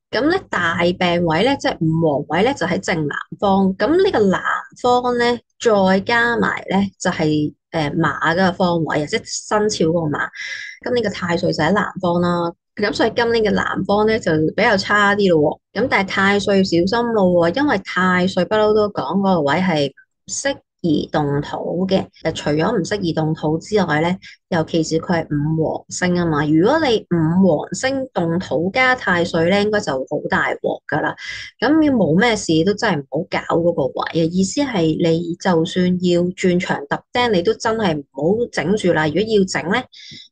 咁咧大病位咧，即係五黃位咧，就喺正南方。咁呢個南方咧，再加埋咧就係馬嗰個方位啊，即係生肖嗰個馬。咁呢個太歲就喺南方啦。咁所以今年嘅南方咧就比較差啲咯喎。咁但係太歲要小心咯喎，因為太歲不嬲都講嗰個位係唔適宜動土嘅。除咗唔適宜動土之外咧，尤其是佢係五黃星啊嘛。如果你五黃星動土加太歲咧，應該就好大鑊噶啦。咁要冇咩事都真係唔好搞嗰個位啊。意思係你就算要轉牆揼釘，你都真係唔好整住啦。如果要整咧，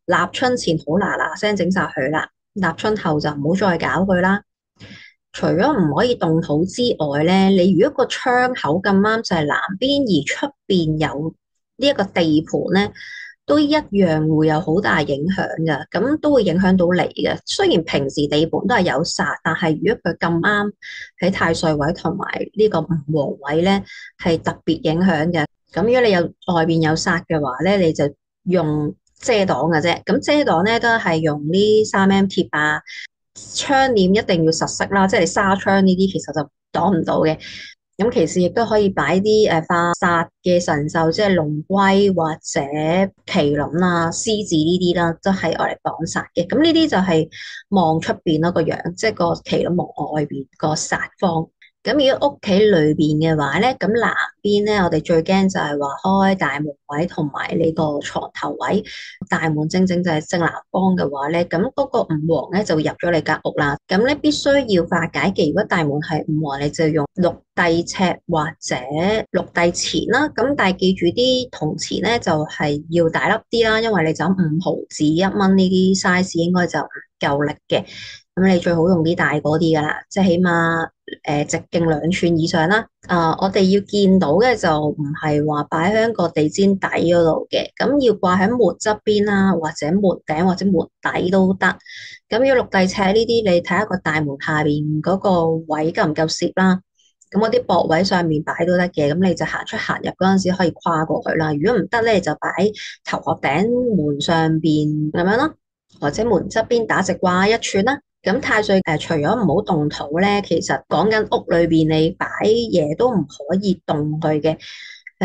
立春前好嗱嗱聲整晒佢啦，立春後就唔好再搞佢啦。除咗唔可以動土之外咧，你如果個窗口咁啱就係南邊，而出邊有呢一個地盤咧，都一樣會有好大影響嘅，咁都會影響到你嘅。雖然平時地盤都係有煞，但係如果佢咁啱喺太歲位同埋呢個五黃位咧，係特別影響嘅。咁如果你有外邊有煞嘅話咧，你就用遮擋嘅啫。咁遮擋咧都係用呢3M 貼啊。窗簾一定要實色啦，即係你紗窗呢啲其實就擋唔到嘅。咁其次亦都可以擺啲化煞嘅神獸，即係龍龜或者麒麟啊、獅子呢啲啦，都係我嚟擋煞嘅。咁呢啲就係望出邊咯個樣，即係個麒麟望外邊個煞方。咁如果屋企裏邊嘅話咧，咁南邊咧，我哋最驚就係話開大門位同埋呢個床頭位。大門正正就係正南方嘅話咧，咁嗰個五黃咧就會入咗你間屋啦。咁咧必須要化解嘅，如果大門係五黃，你就用六帝尺或者六帝錢啦。咁但係記住啲銅錢咧就係要大粒啲啦，因為你就5毫子1蚊呢啲 size 應該就唔夠力嘅。咁你最好用啲大嗰啲噶啦，即係起碼直徑2寸以上啦。我哋要見到嘅就唔係話擺喺個地氈底嗰度嘅，咁要掛喺門側邊啦，或者門頂或者門底都得。咁要六帝尺呢啲，你睇下個大門下邊嗰個位夠唔夠攝啦。咁嗰啲駁位上面擺都得嘅，咁你就行出行入嗰陣時可以跨過去啦。如果唔得咧，就擺頭殼頂門上邊咁樣咯，或者門側邊打直掛1寸啦。咁太歲除咗唔好動土咧，其實講緊屋裏邊你擺嘢都唔可以動佢嘅。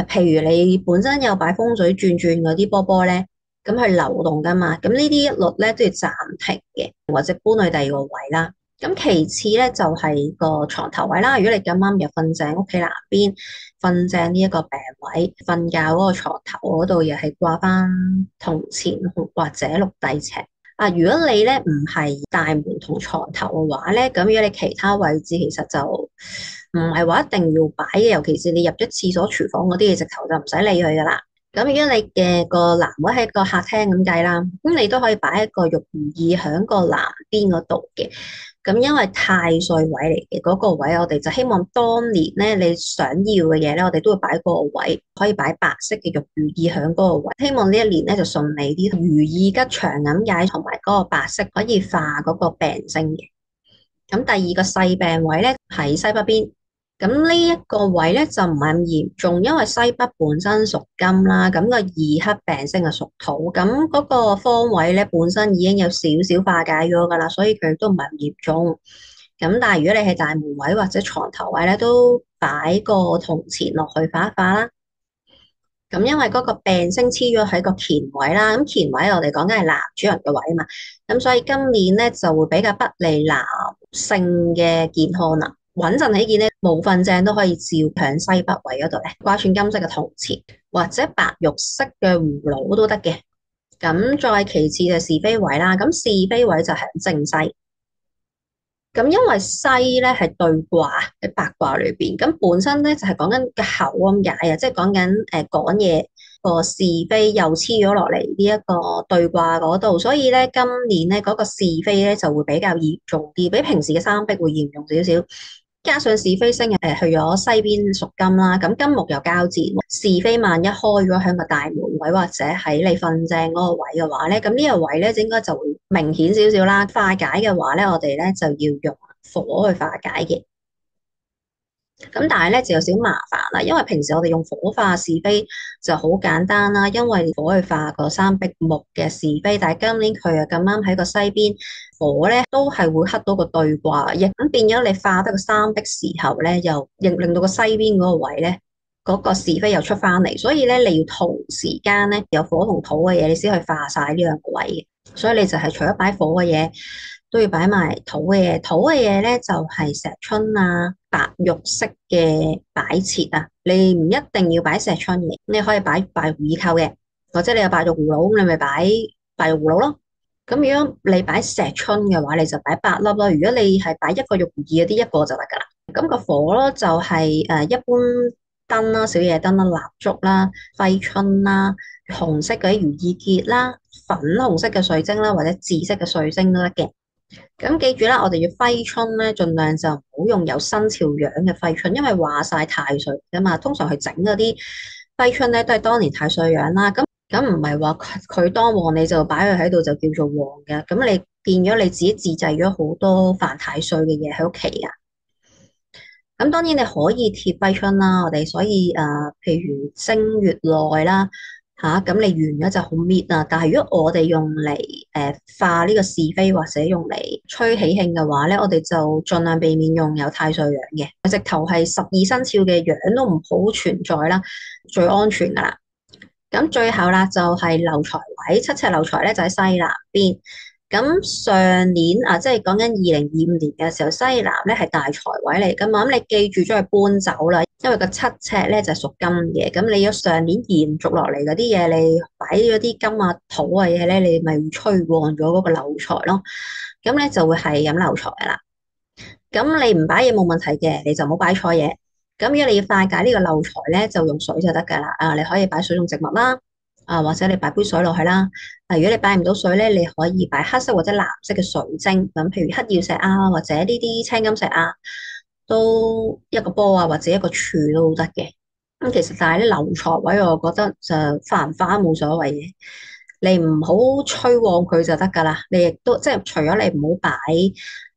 譬如你本身有擺風水轉轉嗰啲波波咧，咁係流動噶嘛，咁呢啲一律咧都要暫停嘅，或者搬去第二個位啦。咁其次咧就係個床頭位啦。如果你咁啱又瞓正屋企南邊，瞓正呢一個病位，瞓覺嗰個床頭嗰度又係掛翻銅錢或者六帝尺。如果你咧唔係大門同床頭嘅話咧，咁如果你其他位置其實就唔係話一定要擺嘅，尤其是你入咗廁所、廚房嗰啲嘢，直頭就唔使理佢噶啦。咁如果你嘅個南位喺個客廳咁計啦，咁你都可以擺一個玉如意喺個南邊嗰度嘅。咁因為太歲位嚟嘅嗰個位，我哋就希望當年咧你想要嘅嘢咧，我哋都會擺嗰個位，可以擺白色嘅玉如意喺嗰個位。希望呢一年咧就順利啲，如意吉祥咁解，同埋嗰個白色可以化嗰個病星嘅。咁第二個細病位咧喺西北邊。咁呢一個位咧就唔係咁嚴重，因為西北本身屬金啦，咁個二黑病星係屬土，咁嗰個方位咧本身已經有少少化解咗噶啦，所以佢都唔係咁嚴重。咁但係如果你係大門位或者床頭位咧，都擺個銅錢落去化一化啦。咁因為嗰個病星黐咗喺個乾位啦，咁乾位我哋講緊係男主人嘅位啊嘛，咁所以今年咧就會比較不利男性嘅健康啦。穩陣起見咧，冇瞓正都可以照響西北位嗰度咧，掛串金色嘅銅錢或者白玉色嘅葫蘆都得嘅。咁再其次就係非位啦，咁是非位就係正西。咁因為西咧係對卦喺八卦裏邊，咁本身咧就係講緊個口咁解啊，即係講緊講嘢個是非又黐咗落嚟呢一個對卦嗰度，所以咧今年咧嗰個是非咧就會比較嚴重啲，比平時嘅三碧會嚴重少少。加上是非星去咗西邊屬金啦，咁金木又交戰，是非萬一開咗喺個大門位或者喺你瞓正嗰個位嘅話咧，咁呢個位咧應該就會明顯少少啦。化解嘅話咧，我哋咧就要用火去化解嘅。咁但係咧就有少麻煩啦，因為平時我哋用火化是非就好簡單啦，因為火去化個三碧木嘅是非，但係今年佢又咁啱喺個西邊，火咧都係會克到個對卦，亦咁變咗你化得個三碧時候咧，又令到個西邊嗰個位咧嗰個是非又出翻嚟，所以咧你要同時間咧有火同土嘅嘢，你先去化晒呢兩個位嘅。所以你就係除咗擺火嘅嘢，都要擺埋土嘅嘢。土嘅嘢咧就係石春啊、白玉色嘅擺設啊。你唔一定要擺石春嘅，你可以擺白玉耳扣嘅，或者你有白玉葫蘆，咁你咪擺白玉葫蘆咯。咁如果你擺石春嘅話，你就擺8粒咯。如果你係擺一個玉耳嗰啲，一個就得噶啦。咁個火咯就係一般燈啦、小夜燈啦、蠟燭啦、揮春啦、紅色嗰啲如意結啦、粉紅色嘅水晶啦，或者紫色嘅水晶都得嘅。咁記住啦，我哋要揮春咧，盡量就唔好用有生肖樣嘅揮春，因為話晒太歲噶嘛。通常去整嗰啲揮春咧，都係當年太歲樣啦。咁唔係話佢當旺你就擺佢喺度就叫做旺嘅。咁你變咗你自己自製咗好多犯太歲嘅嘢喺屋企啊。咁當然你可以貼揮春啦，我哋所以譬如正月內啦嚇，咁你完咗就好搣啊。但係如果我哋用嚟化呢個是非或者用嚟吹喜慶嘅話咧，我哋就盡量避免用有太歲樣嘅，直頭係12生肖嘅樣都唔好存在啦，最安全噶啦。咁最後啦，就係漏財位，七赤漏財咧就喺西南邊。咁上年啊，即係講緊2025年嘅時候，西南咧係大財位嚟噶嘛。咁你記住將佢搬走啦，因為個七赤咧就係屬金嘅。咁你要上年延續落嚟嗰啲嘢，你擺咗啲金啊土嘅嘢咧，你咪會催旺咗嗰個漏財咯。咁咧就會係咁漏財噶啦。咁你唔擺嘢冇問題嘅，你就唔好擺錯嘢。咁如果你要化解呢個漏財咧，就用水就得噶啦。你可以擺水用植物啦，或者你擺杯水落去啦。如果你擺唔到水咧，你可以擺黑色或者藍色嘅水晶。咁譬如黑曜石啊，或者呢啲青金石啊，都一個波啊，或者一個柱都得嘅。咁其實但係啲漏財位，我覺得就化唔化冇所謂嘅。你唔好吹旺佢就得噶啦。你亦都即係除咗你唔好擺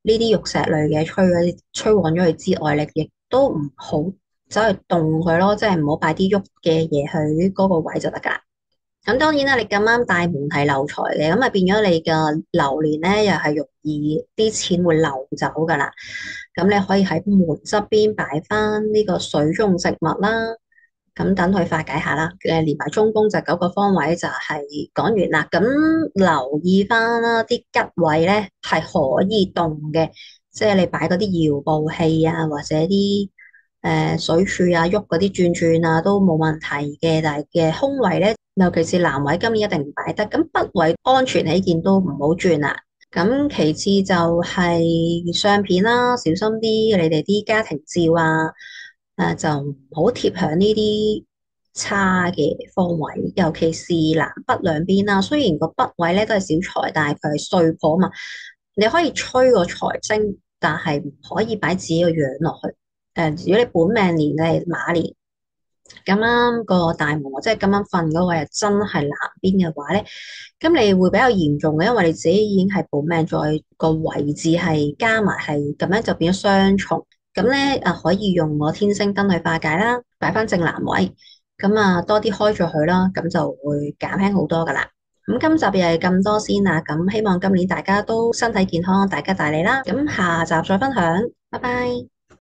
呢啲玉石類嘅吹旺咗佢之外，你亦都唔好走去動佢咯，即係唔好擺啲喐嘅嘢去嗰個位就得噶啦。咁當然啦，你咁啱大門係漏財嘅，咁啊變咗你嘅流年咧，又係容易啲錢會流走噶啦。咁你可以喺門側邊擺翻呢個水中植物啦。咁等佢化解下啦，連埋中宮就9個方位就係講完啦。咁留意翻啦，啲吉位咧係可以動嘅，即係你擺嗰啲搖步器啊，或者啲水柱啊，喐嗰啲轉轉啊都冇問題嘅。但係嘅空位咧，尤其是南位，今年一定唔擺得。咁北位安全起見都唔好轉啦。咁其次就係相片啦，小心啲，你哋啲家庭照啊。就唔好貼響呢啲差嘅方位，尤其是南北兩邊啦。雖然個北位咧都係小財，但係佢係歲破嘛，你可以吹個財星，但係唔可以擺自己個樣落去。如果你本命年係馬年，咁啱個大門或者係咁啱瞓嗰位係真係南邊嘅話咧，咁你會比較嚴重嘅，因為你自己已經係本命，在個位置係加埋係咁樣就變咗雙重。咁咧可以用我天星燈去化解啦，擺翻正南位，咁多啲開咗佢啦，咁就會減輕好多噶啦。咁今集又係咁多先啦，咁希望今年大家都身體健康，大吉大利啦。咁下集再分享，拜拜。